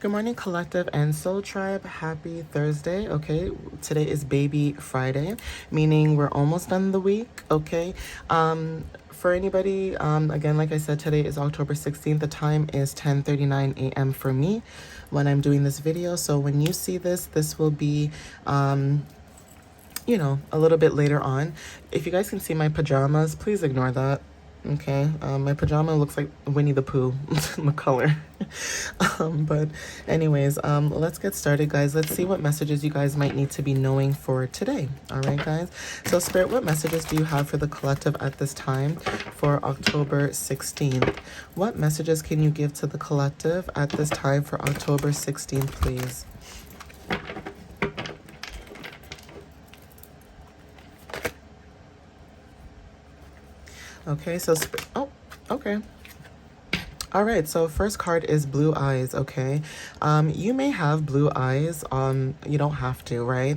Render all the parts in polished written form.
Good morning, Collective and Soul Tribe. Happy Thursday. Okay, today is Baby Friday, meaning we're almost done the week. Okay, for anybody, again, like I said, today is October 16th. The time is 10:39 a.m. for me when I'm doing this video. So when you see this, this will be, a little bit later on. If you guys can see my pajamas, please ignore that. Okay, my pajama looks like Winnie the Pooh, the color. But anyways, let's get started, guys. Let's see what messages you guys might need to be knowing for today. All right, guys. So Spirit, what messages do you have for the collective at this time for October 16th? What messages can you give to the collective at this time for October 16th, please? Okay, so, okay. All right, so first card is blue eyes, okay? You may have blue eyes, you don't have to, right?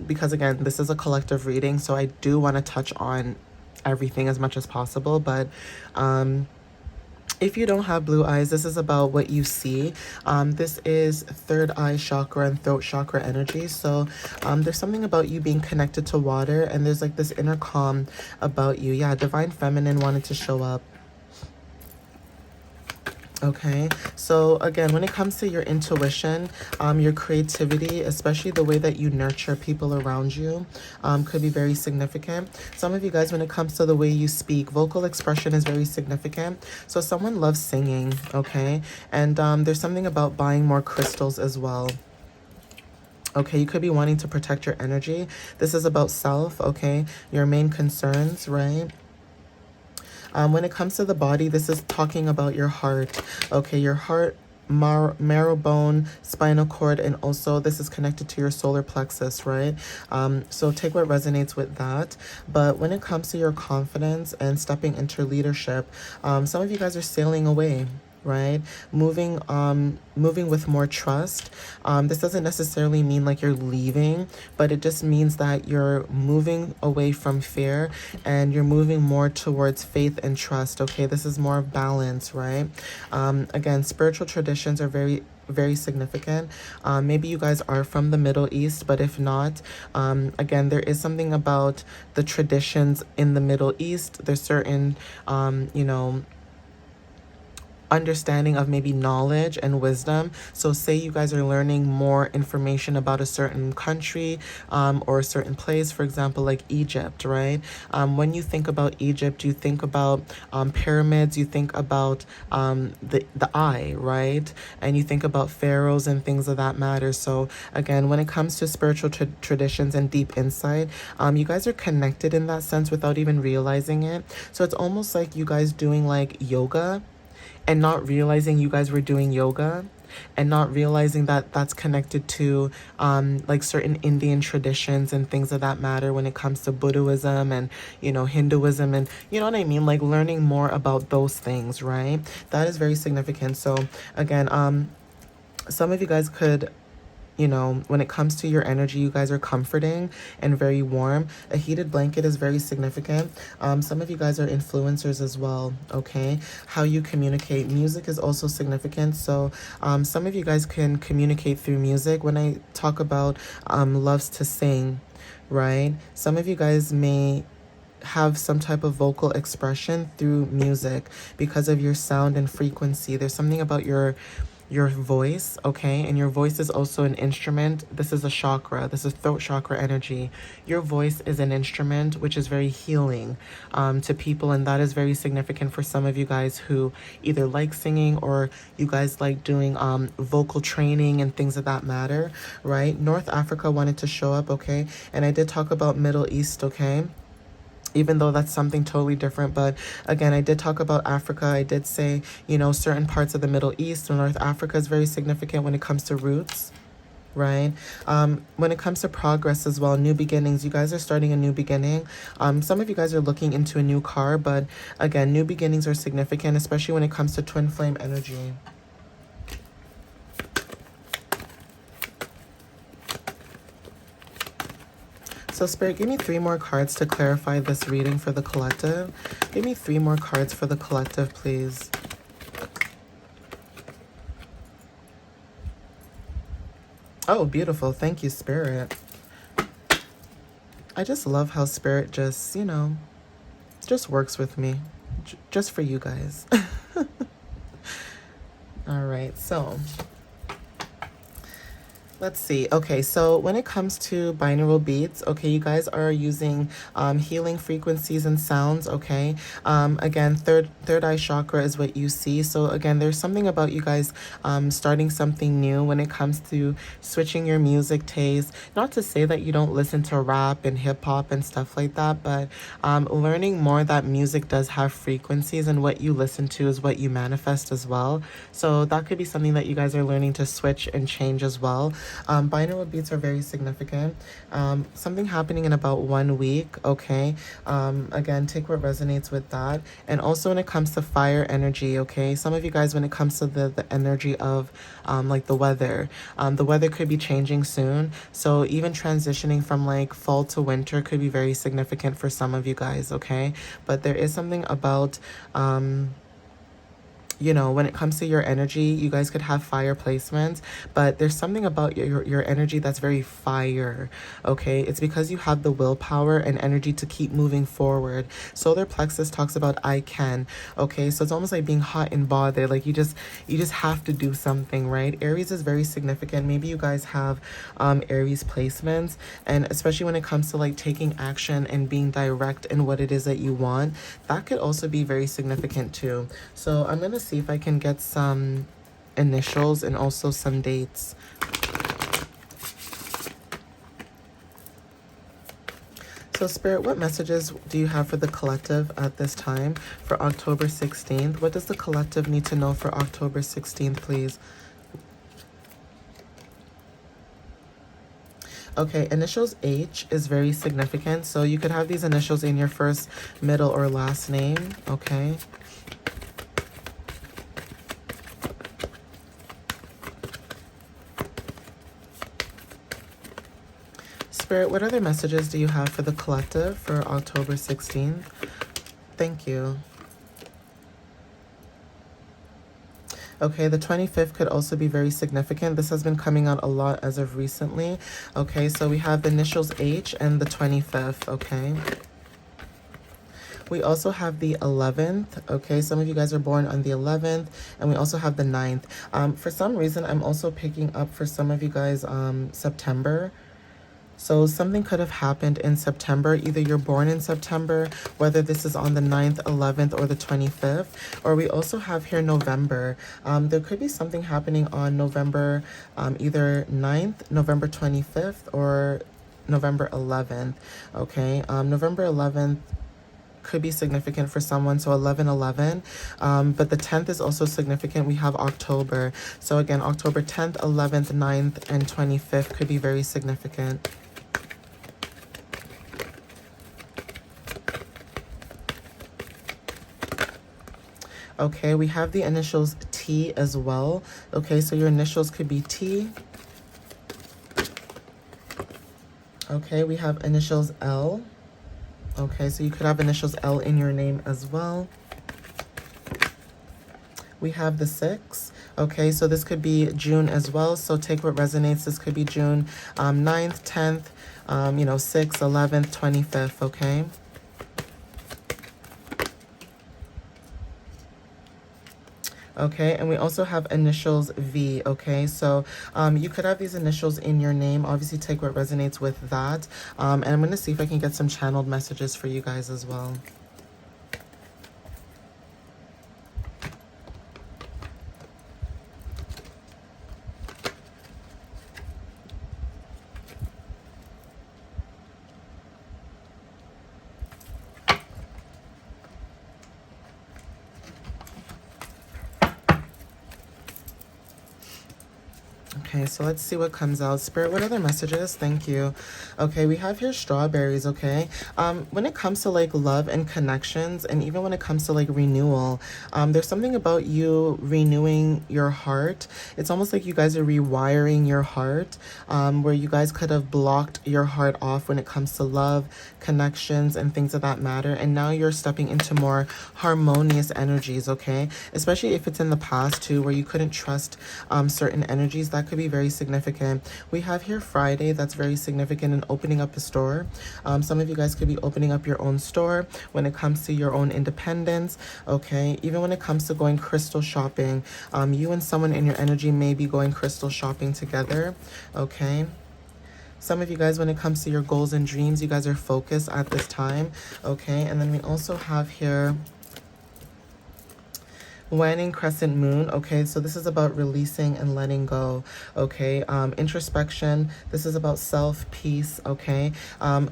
Because again, this is a collective reading, so I do want to touch on everything as much as possible, but if you don't have blue eyes, this is about what you see. This is third eye chakra and throat chakra energy. So there's something about you being connected to water, and there's like this inner calm about you. Yeah, divine feminine wanted to show up. Okay, so again, when it comes to your intuition, your creativity, especially the way that you nurture people around you, could be very significant. Some of you guys, when it comes to the way you speak, vocal expression is very significant. So someone loves singing, okay? And there's something about buying more crystals as well. Okay, you could be wanting to protect your energy. This is about self, okay? Your main concerns, right? When it comes to the body, this is talking about your heart. Okay, your heart, marrow bone, spinal cord, and also this is connected to your solar plexus, right? So take what resonates with that. But when it comes to your confidence and stepping into leadership, some of you guys are sailing away, right? Moving with more trust. This doesn't necessarily mean like you're leaving, but it just means that you're moving away from fear and you're moving more towards faith and trust. Okay, this is more of balance, right? Again, spiritual traditions are very significant. Maybe you guys are from the Middle East, but if not, again, there is something about the traditions in the Middle East. There's certain, understanding of maybe knowledge and wisdom. So say you guys are learning more information about a certain country or a certain place, for example, like Egypt, right? When you think about Egypt, you think about pyramids, you think about the eye, right? And you think about pharaohs and things of that matter. So again, when it comes to spiritual traditions and deep insight, you guys are connected in that sense without even realizing it. So it's almost like you guys doing like yoga and not realizing you guys were doing yoga, and not realizing that that's connected to like certain Indian traditions and things of that matter when it comes to Buddhism and, Hinduism, and you know what I mean? Like learning more about those things, right? That is very significant. So again, some of you guys could, when it comes to your energy, you guys are comforting and very warm. A heated blanket is very significant. Some of you guys are influencers as well, okay? How you communicate. Music is also significant. So some of you guys can communicate through music. When I talk about loves to sing, right? Some of you guys may have some type of vocal expression through music because of your sound and frequency. There's something about your voice, okay? And your voice is also an instrument. This is a chakra. This is throat chakra energy. Your voice is an instrument, which is very healing to people. And that is very significant for some of you guys who either like singing or you guys like doing vocal training and things of that matter, right? North Africa wanted to show up, okay? And I did talk about Middle East, okay? Even though that's something totally different. But again, I did talk about Africa. I did say, certain parts of the Middle East or North Africa is very significant when it comes to roots, right? When it comes to progress as well, new beginnings, you guys are starting a new beginning. Some of you guys are looking into a new car, but again, new beginnings are significant, especially when it comes to twin flame energy. So Spirit, give me 3 more cards to clarify this reading for the collective. Give me 3 more cards for the collective, please. Oh, beautiful. Thank you, Spirit. I just love how Spirit just, just works with me. Just for you guys. All right, so let's see. Okay, so when it comes to binaural beats, okay, you guys are using healing frequencies and sounds, okay? Again, third eye chakra is what you see. So again, there's something about you guys starting something new when it comes to switching your music taste. Not to say that you don't listen to rap and hip hop and stuff like that, but learning more that music does have frequencies, and what you listen to is what you manifest as well. So that could be something that you guys are learning to switch and change as well. Binaural beats are very significant. Something happening in about 1 week, okay? Again, take what resonates with that. And also when it comes to fire energy, okay? Some of you guys, when it comes to the energy of like the weather could be changing soon. So even transitioning from like fall to winter could be very significant for some of you guys, okay? But there is something about when it comes to your energy, you guys could have fire placements, but there's something about your energy that's very fire, okay? It's because you have the willpower and energy to keep moving forward. Solar plexus talks about I can, okay? So it's almost like being hot and bothered, like you just have to do something, right? Aries is very significant. Maybe you guys have Aries placements, and especially when it comes to like taking action and being direct in what it is that you want, that could also be very significant too. So I'm gonna see if I can get some initials and also some dates. So Spirit, what messages do you have for the collective at this time for October 16th? What does the collective need to know for October 16th, please? Okay, initials H is very significant. So you could have these initials in your first, middle, or last name, okay? Spirit, what other messages do you have for the collective for October 16th? Thank you. Okay, the 25th could also be very significant. This has been coming out a lot as of recently. Okay, so we have the initials H and the 25th, okay? We also have the 11th, okay? Some of you guys are born on the 11th, and we also have the 9th. For some reason, I'm also picking up for some of you guys September. So something could have happened in September. Either you're born in September, whether this is on the 9th, 11th, or the 25th. Or we also have here November. There could be something happening on November, either 9th, November 25th, or November 11th. Okay, November 11th could be significant for someone, so 11/11. But the 10th is also significant. We have October. So again, October 10th, 11th, 9th, and 25th could be very significant. Okay, we have the initials T as well. Okay, so your initials could be T. Okay, we have initials L. Okay, so you could have initials L in your name as well. We have the 6. Okay, so this could be June as well. So take what resonates. This could be June 9th, 10th, 6th, 11th, 25th, okay? Okay, and we also have initials V, okay? So you could have these initials in your name. Obviously, take what resonates with that. And I'm going to see if I can get some channeled messages for you guys as well. Okay, so let's see what comes out. Spirit, what other messages? Thank you. Okay, we have here strawberries, okay? When it comes to like love and connections, and even when it comes to like renewal, there's something about you renewing your heart. It's almost like you guys are rewiring your heart, where you guys could have blocked your heart off when it comes to love, connections, and things of that matter. And now you're stepping into more harmonious energies, okay? Especially if it's in the past too, where you couldn't trust certain energies. That could be be very significant. We have here Friday, that's very significant in opening up a store. Some of you guys could be opening up your own store when it comes to your own independence, okay? Even when it comes to going crystal shopping, you and someone in your energy may be going crystal shopping together, okay? Some of you guys, when it comes to your goals and dreams, you guys are focused at this time, okay? And then we also have here waning crescent moon, okay? So this is about releasing and letting go, okay? Introspection, this is about self, peace, okay?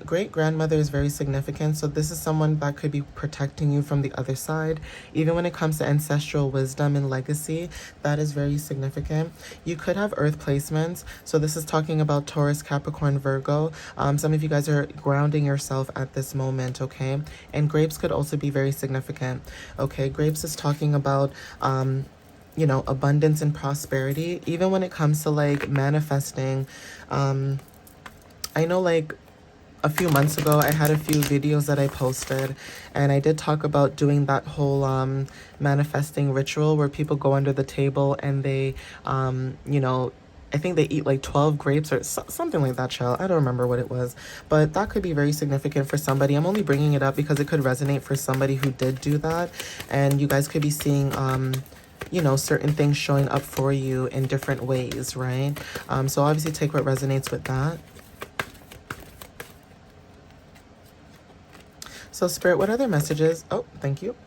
Great grandmother is very significant. So this is someone that could be protecting you from the other side. Even when it comes to ancestral wisdom and legacy, that is very significant. You could have earth placements. So this is talking about Taurus, Capricorn, Virgo. Some of you guys are grounding yourself at this moment, okay? And grapes could also be very significant, okay? Grapes is talking about you know, abundance and prosperity. Even when it comes to like manifesting, I know like a few months ago I had a few videos that I posted, and I did talk about doing that whole manifesting ritual where people go under the table and they you know, I think they eat like 12 grapes or something like that, child. I don't remember what it was. But that could be very significant for somebody. I'm only bringing it up because it could resonate for somebody who did do that. And you guys could be seeing, you know, certain things showing up for you in different ways, right? So obviously take what resonates with that. So Spirit, what other messages? Oh, thank you.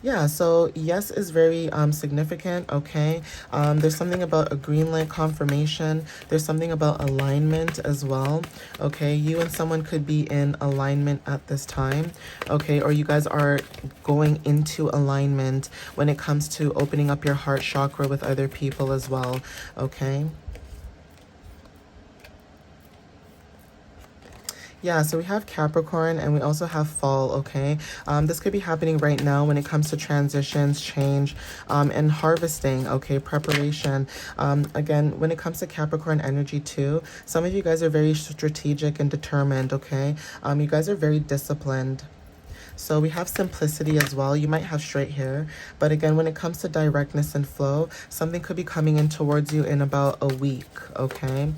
Yeah, so yes is very significant, okay? There's something about a green light confirmation. There's something about alignment as well, okay? You and someone could be in alignment at this time, okay? Or you guys are going into alignment when it comes to opening up your heart chakra with other people as well, okay? Yeah, so we have Capricorn and we also have Fall, okay? This could be happening right now when it comes to transitions, change, and harvesting, okay? Preparation. Again, when it comes to Capricorn energy too, some of you guys are very strategic and determined, okay? You guys are very disciplined. So we have simplicity as well. You might have straight hair, but again, when it comes to directness and flow, something could be coming in towards you in about a week, okay?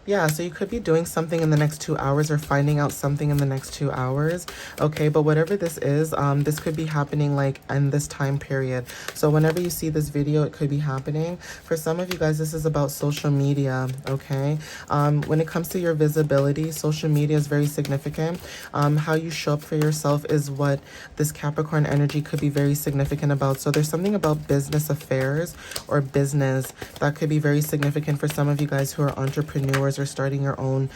Yeah, so you could be doing something in the next 2 hours or finding out something in the next 2 hours. Okay, but whatever this is, this could be happening like in this time period. So whenever you see this video, it could be happening. For some of you guys, this is about social media, okay? When it comes to your visibility, social media is very significant. How you show up for yourself is what this Capricorn energy could be very significant about. So there's something about business affairs or business that could be very significant for some of you guys who are entrepreneurs or starting your own,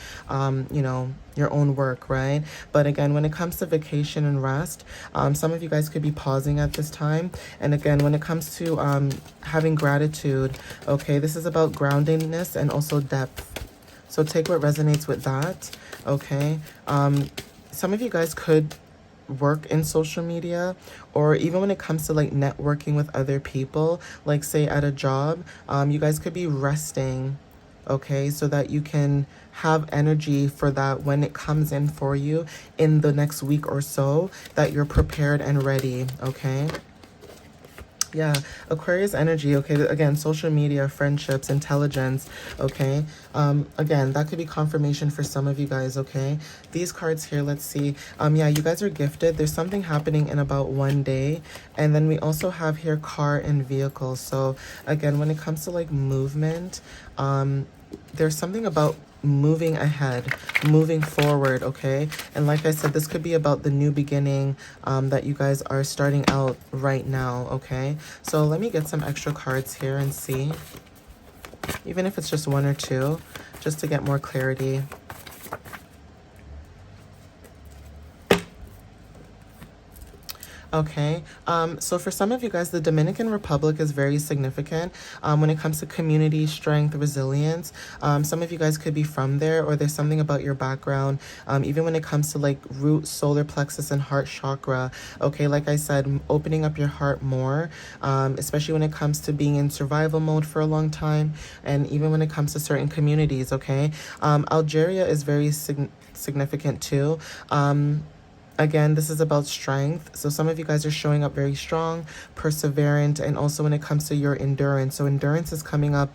you know, your own work, right? But again, when it comes to vacation and rest, some of you guys could be pausing at this time. And again, when it comes to having gratitude, okay, this is about groundedness and also depth. So take what resonates with that, okay? Some of you guys could work in social media, or even when it comes to like networking with other people, like say at a job, you guys could be resting, okay, so that you can have energy for that when it comes in for you in the next week or so, that you're prepared and ready, okay? Yeah, Aquarius energy, okay, again, social media, friendships, intelligence, okay? Again, that could be confirmation for some of you guys, okay? These cards here, let's see. Yeah, you guys are gifted. There's something happening in about 1 day. And then we also have here car and vehicle. So again, when it comes to like movement, there's something about moving ahead, moving forward, okay? And like I said, this could be about the new beginning that you guys are starting out right now, okay? So let me get some extra cards here and see, even if it's just 1 or 2, just to get more clarity. Okay, so for some of you guys, the Dominican Republic is very significant when it comes to community, strength, resilience. Some of you guys could be from there, or there's something about your background, even when it comes to like root, solar plexus, and heart chakra. Okay, like I said, opening up your heart more, especially when it comes to being in survival mode for a long time, and even when it comes to certain communities, okay? Algeria is very significant too. Again, this is about strength. So some of you guys are showing up very strong, perseverant, and also when it comes to your endurance. So endurance is coming up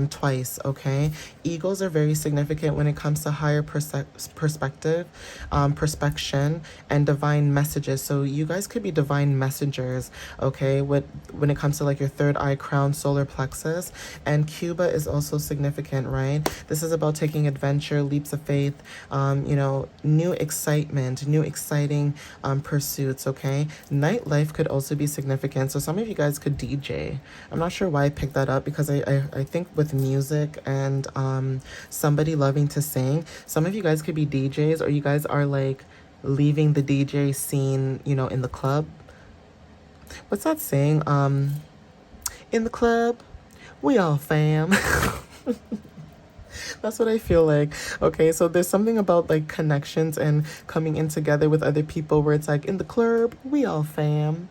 twice, okay? Eagles are very significant when it comes to higher perspective, perspection, and divine messages. So you guys could be divine messengers, okay? When it comes to like your third eye, crown, solar plexus. And Cuba is also significant, right? This is about taking adventure, leaps of faith, you know, new excitement, new exciting pursuits, okay? Nightlife could also be significant. So some of you guys could DJ. I'm not sure why I picked that up because I think with music and somebody loving to sing, some of you guys could be DJs, or you guys are like leaving the DJ scene, you know, in the club. What's that saying? In the club, we all fam. That's what I feel like. Okay, so there's something about like connections and coming in together with other people where it's like in the club, we all fam.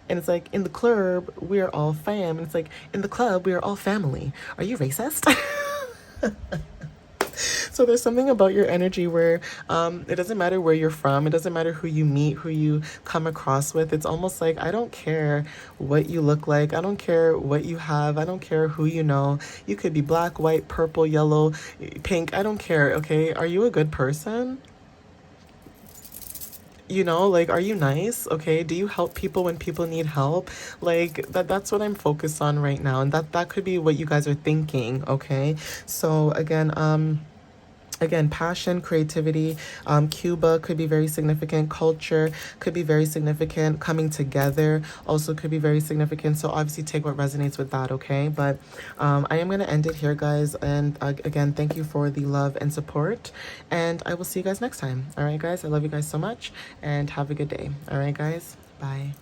And it's like in the club, we're all fam. And it's like in the club, we're all family. Are you racist? So there's something about your energy where it doesn't matter where you're from. It doesn't matter who you meet, who you come across with. It's almost like, I don't care what you look like. I don't care what you have. I don't care who you know. You could be black, white, purple, yellow, pink. I don't care, okay? Are you a good person? You know, like, are you nice? Okay, do you help people when people need help? Like that's what I'm focused on right now, and that could be what you guys are thinking. Okay, so again, passion, creativity. Cuba could be very significant. Culture could be very significant. Coming together also could be very significant. So obviously take what resonates with that, okay? But I am going to end it here, guys. And again, thank you for the love and support. And I will see you guys next time. All right, guys? I love you guys so much. And have a good day. All right, guys? Bye.